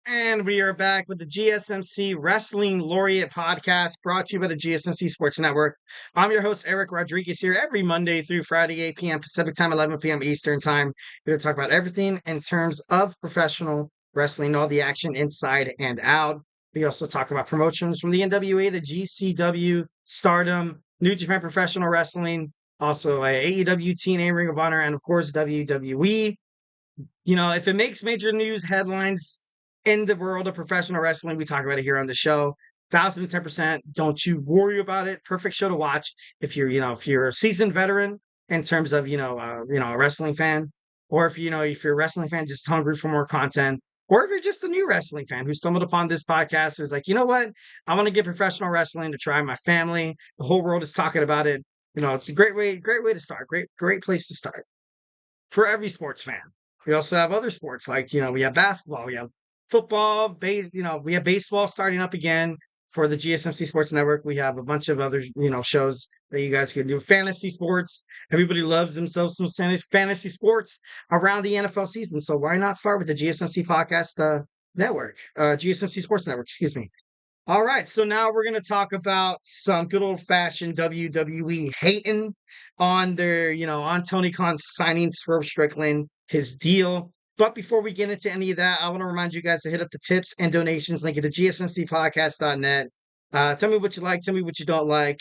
And we are back with the GSMC Wrestling Laureate Podcast brought to you by the GSMC Sports Network. I'm your host, Eric Rodriguez, here every Monday through Friday, 8 p.m. Pacific Time, 11 p.m. Eastern Time. We're going to talk about everything in terms of professional wrestling, all the action inside and out. We also talk about promotions from the NWA, the GCW, Stardom, New Japan Professional Wrestling, also AEW, TNA, Ring of Honor, and of course, WWE. If it makes major news headlines in the world of professional wrestling, we talk about it here on the show. 1,010%. Don't you worry about it. Perfect show to watch if you're a seasoned veteran in terms of, a wrestling fan, or if you're a wrestling fan just hungry for more content, or if you're just a new wrestling fan who stumbled upon this podcast is like, you know what? I want to get professional wrestling to try. My family, the whole world is talking about it. It's a great way to start. Great place to start for every sports fan. We also have other sports like, we have basketball, we have football, we have baseball starting up again for the GSMC Sports Network. We have a bunch of other, shows that you guys can do. Fantasy sports. Everybody loves themselves some fantasy sports around the NFL season. So why not start with the GSMC Podcast Network, GSMC Sports Network, excuse me. All right, so now we're going to talk about some good old-fashioned WWE hating on on Tony Khan signing Swerve Strickland, his deal. But before we get into any of that, I want to remind you guys to hit up the tips and donations link at the GSMCpodcast.net. Tell me what you like, tell me what you don't like.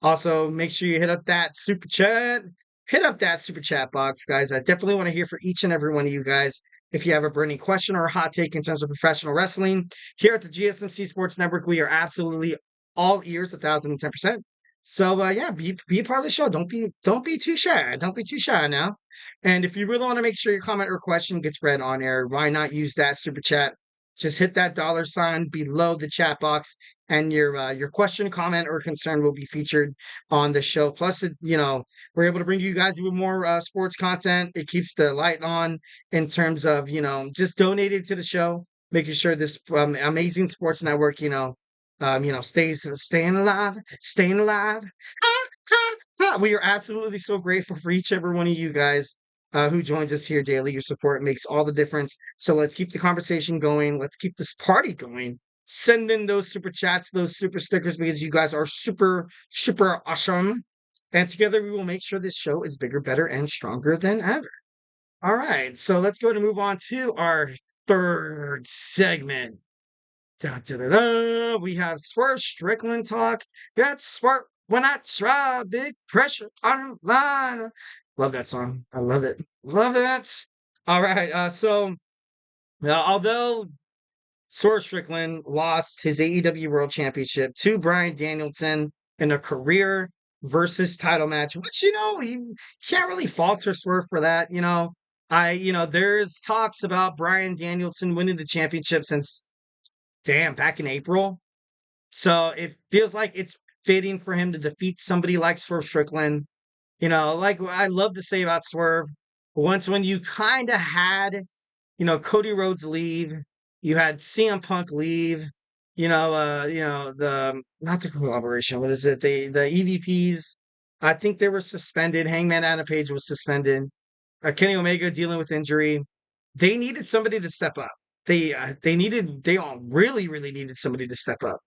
Also, make sure you hit up that super chat. Hit up that super chat box, guys. I definitely want to hear from each and every one of you guys. If you have a burning question or a hot take in terms of professional wrestling, here at the GSMC Sports Network, we are absolutely all ears, 1,010%. So be a part of the show. Don't be too shy. Don't be too shy now. And if you really want to make sure your comment or question gets read on air, why not use that super chat? Just hit that $sign below the chat box, and your question, comment, or concern will be featured on the show. Plus, we're able to bring you guys even more sports content. It keeps the light on in terms of just donating to the show, making sure this amazing sports network stays staying alive, staying alive. We are absolutely so grateful for each and every one of you guys who joins us here daily. Your support makes all the difference. So let's keep the conversation going. Let's keep this party going. Send in those super chats, those super stickers, because you guys are super, super awesome. And together we will make sure this show is bigger, better, and stronger than ever. All right, so let's go ahead and move on to our third segment. Da, da, da, da. We have Swerve Strickland talk. That's Swerve when I try, big pressure online. Love that song. I love it. Love it. All right. So although Swerve Strickland lost his AEW World Championship to Bryan Danielson in a career versus title match, which he can't really falter Swerve for that. There's talks about Bryan Danielson winning the championship since back in April. So it feels like it's fitting for him to defeat somebody like Swerve Strickland. Like I love to say about Swerve, once when you kind of had, Cody Rhodes leave, you had CM Punk leave, the not the collaboration, what is it? The EVPs, I think they were suspended. Hangman Adam Page was suspended. Kenny Omega dealing with injury. They needed somebody to step up. They all really, really needed somebody to step up.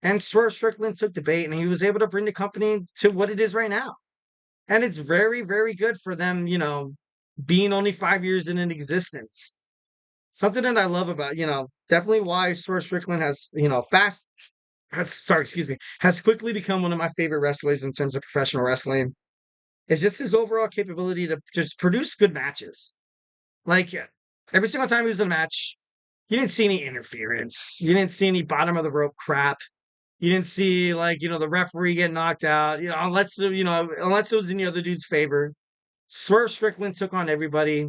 And Swerve Strickland took the bait, and he was able to bring the company to what it is right now. And it's very, very good for them, being only 5 years in existence. Something that I love about, definitely why Swerve Strickland has quickly become one of my favorite wrestlers in terms of professional wrestling. It's just his overall capability to just produce good matches. Like every single time he was in a match, you didn't see any interference. You didn't see any bottom of the rope crap. You didn't see the referee get knocked out, unless it was in the other dude's favor. Swerve Strickland took on everybody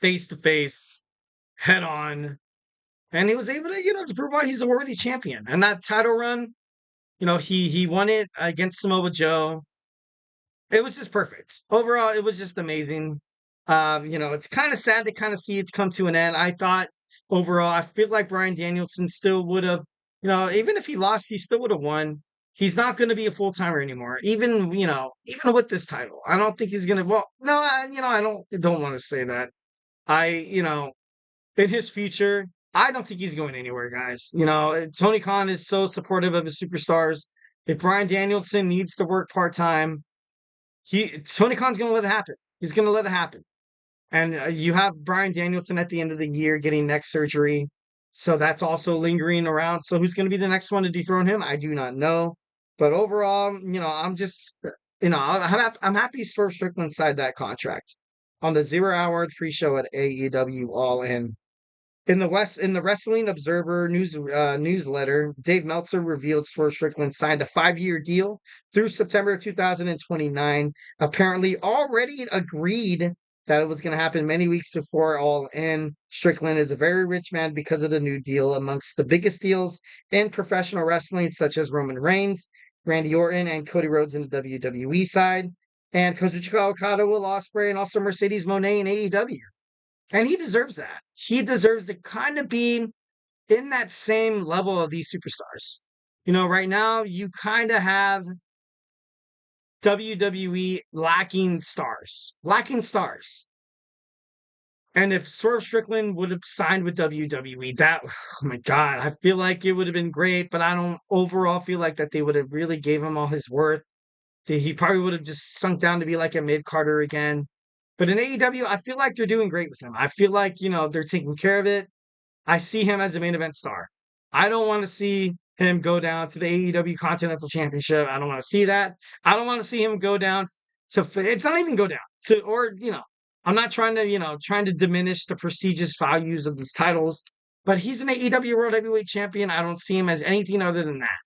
face to face, head on, and he was able to prove why he's a worthy champion. And that title run, he won it against Samoa Joe. It was just perfect. Overall, it was just amazing. It's kind of sad to kind of see it come to an end. I thought overall, I feel like Bryan Danielson still would have, even if he lost, he still would have won. He's not going to be a full timer anymore. Even with this title, I don't think he's going to. Well, no, I don't want to say that. in his future. I don't think he's going anywhere, guys. You know, Tony Khan is so supportive of his superstars. If Bryan Danielson needs to work part-time, Tony Khan's going to let it happen. He's going to let it happen. And you have Bryan Danielson at the end of the year getting neck surgery. So that's also lingering around. So who's going to be the next one to dethrone him? I do not know. But overall, you know, I'm just, you know, I'm happy Swerve Strickland signed that contract on the 0 hour pre-show at AEW All In. In the Wrestling Observer newsletter, Dave Meltzer revealed Swerve Strickland signed a 5-year deal through September of 2029. Apparently, already agreed that it was going to happen many weeks before All In. Strickland is a very rich man because of the new deal, amongst the biggest deals in professional wrestling, such as Roman Reigns, Randy Orton, and Cody Rhodes in the WWE side, and Kazuchika Okada, Will Ospreay, and also Mercedes Moné in AEW. And he deserves that. He deserves to kind of be in that same level of these superstars. You know, right now you kind of have WWE lacking stars. Lacking stars. And if Swerve Strickland would have signed with WWE, that, oh my God, I feel like it would have been great, but I don't overall feel like that they would have really gave him all his worth. He probably would have just sunk down to be like a mid-carder again. But in AEW, I feel like they're doing great with him. I feel like, you know, they're taking care of it. I see him as a main event star. I don't want to see him go down to the AEW Continental Championship. I don't want to see that. I don't want to see him go down to, it's not even go down to, or, you know, I'm not trying to, you know, trying to diminish the prestigious values of these titles, but he's an AEW World Heavyweight Champion. I don't see him as anything other than that.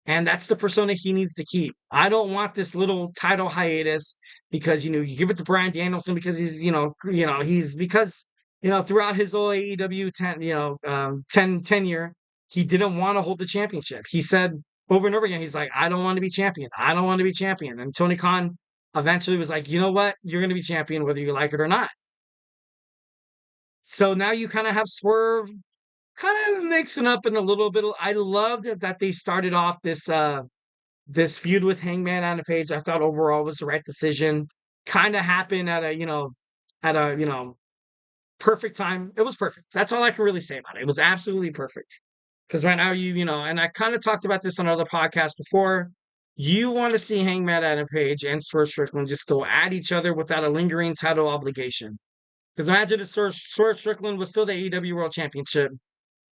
And that's the persona he needs to keep. I don't want this little title hiatus because, you know, you give it to Bryan Danielson because he's, he's because, you know, throughout his whole AEW 10 tenure, he didn't want to hold the championship. He said over and over again, he's like, I don't want to be champion. I don't want to be champion. And Tony Khan eventually was like, you know what? You're going to be champion whether you like it or not. So now you kind of have Swerve kind of mixing up in a little bit. I loved that they started off this feud with Hangman Adam Page. I thought overall was the right decision. Kind of happened at a perfect time. It was perfect. That's all I can really say about it. It was absolutely perfect. Because right now and I kind of talked about this on other podcasts before. You want to see Hangman Adam Page and Swerve Strickland just go at each other without a lingering title obligation. Because imagine if Swerve Strickland was still the AEW World Championship.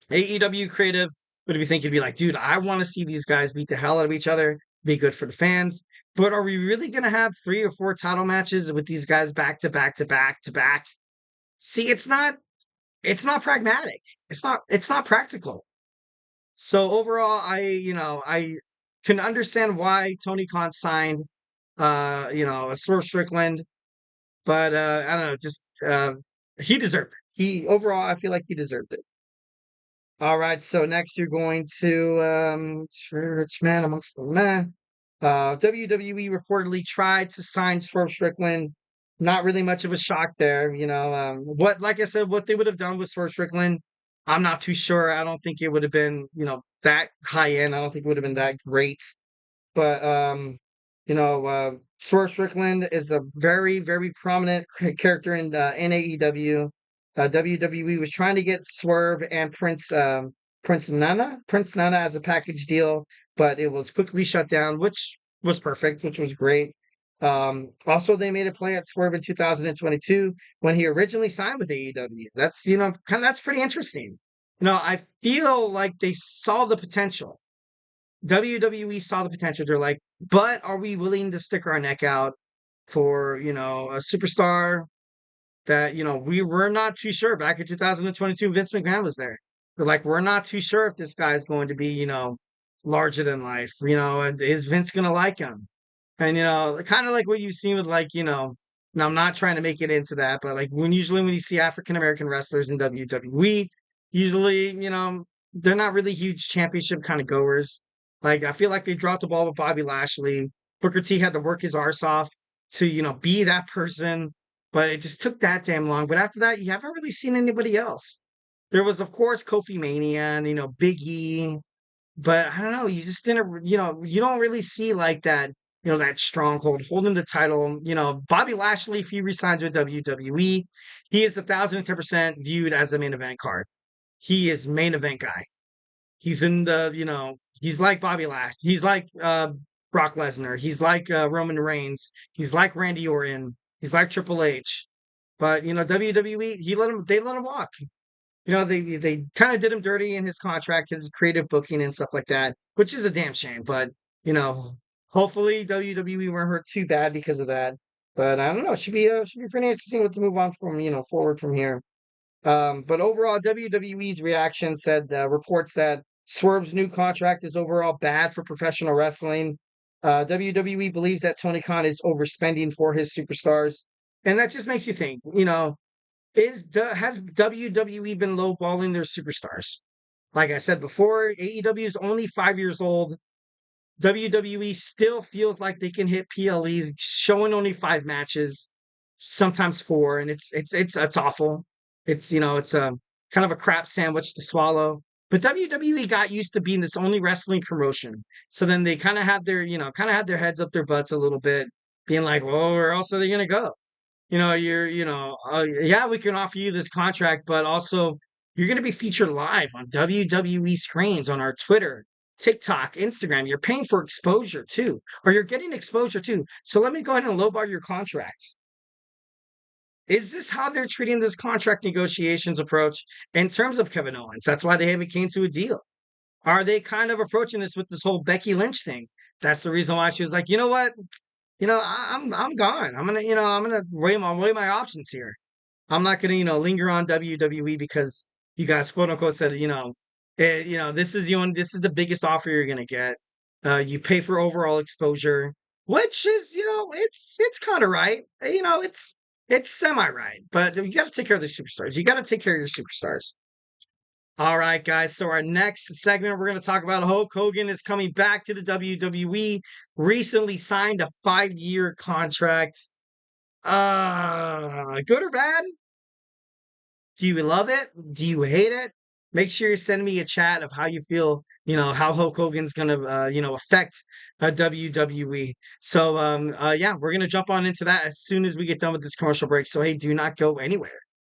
AEW creative would be thinking, be like, dude, I want to see these guys beat the hell out of each other, be good for the fans. But are we really going to have 3 or 4 title matches with these guys back to back to back to back? See, it's not pragmatic. It's not practical. So overall, I can understand why Tony Khan signed, a Swerve Strickland, but I don't know, just he deserved it. I feel like he deserved it. All right, so next you're going to Rich Man Amongst the Men. WWE reportedly tried to sign Swerve Strickland. Not really much of a shock there, like I said, what they would have done with Swerve Strickland, I'm not too sure. I don't think it would have been, that high end. I don't think it would have been that great. But Swerve Strickland is a very, very prominent character in AEW. WWE was trying to get Swerve and Prince Nana as a package deal, but it was quickly shut down, which was perfect, which was great. Also, they made a play at Swerve in 2022 when he originally signed with AEW. That's that's pretty interesting. I feel like they saw the potential. WWE saw the potential. They're like, but are we willing to stick our neck out for a superstar that we were not too sure back in 2022? Vince McMahon was there. We're like, we're not too sure if this guy's going to be larger than life. And is Vince gonna like him? And kind of like what you've seen with now I'm not trying to make it into that, but like usually when you see African American wrestlers in WWE, usually they're not really huge championship kind of goers. Like I feel like they dropped the ball with Bobby Lashley. Booker T had to work his arse off to be that person, but it just took that damn long. But after that, you haven't really seen anybody else. There was, of course, Kofi Mania and Big E, but I don't know. You just didn't, you don't really see like that that stronghold, holding the title. Bobby Lashley, if he resigns with WWE, he is 1,010% viewed as a main event card. He is main event guy. He's in he's like Bobby Lashley. He's like Brock Lesnar. He's like Roman Reigns. He's like Randy Orton. He's like Triple H. But WWE, they let him walk. They kind of did him dirty in his contract, his creative booking and stuff like that, which is a damn shame. But hopefully WWE weren't hurt too bad because of that. But I don't know. It should be pretty interesting what to move on from forward from here. But overall, WWE's reaction said reports that Swerve's new contract is overall bad for professional wrestling. WWE believes that Tony Khan is overspending for his superstars, and that just makes you think. Has WWE been lowballing their superstars? Like I said before, AEW is only 5 years old. WWE still feels like they can hit PLEs, showing only 5 matches, sometimes 4, and it's awful. It's a kind of a crap sandwich to swallow. But WWE got used to being this only wrestling promotion, so then they kind of had their heads up their butts a little bit, being like, "Well, where else are they gonna go?" Yeah, we can offer you this contract, but also you're going to be featured live on WWE screens on our Twitter, TikTok, Instagram. You're paying for exposure too, or you're getting exposure too. So let me go ahead and lowball your contracts. Is this how they're treating this contract negotiations approach in terms of Kevin Owens? That's why they haven't came to a deal. Are they kind of approaching this with this whole Becky Lynch thing? That's the reason why she was like, you know what? I'm gone. I'm gonna weigh my options here. I'm not gonna linger on WWE because you guys quote unquote said this is the biggest offer you're gonna get. You pay for overall exposure, which is it's kind of right. It's semi right, but you got to take care of the superstars. You got to take care of your superstars. All right, guys. So our next segment, we're going to talk about Hulk Hogan is coming back to the WWE. Recently signed a 5-year contract. Good or bad? Do you love it? Do you hate it? Make sure you send me a chat of how you feel. How Hulk Hogan's going to affect WWE. So yeah, we're going to jump on into that as soon as we get done with this commercial break. So hey, do not go anywhere.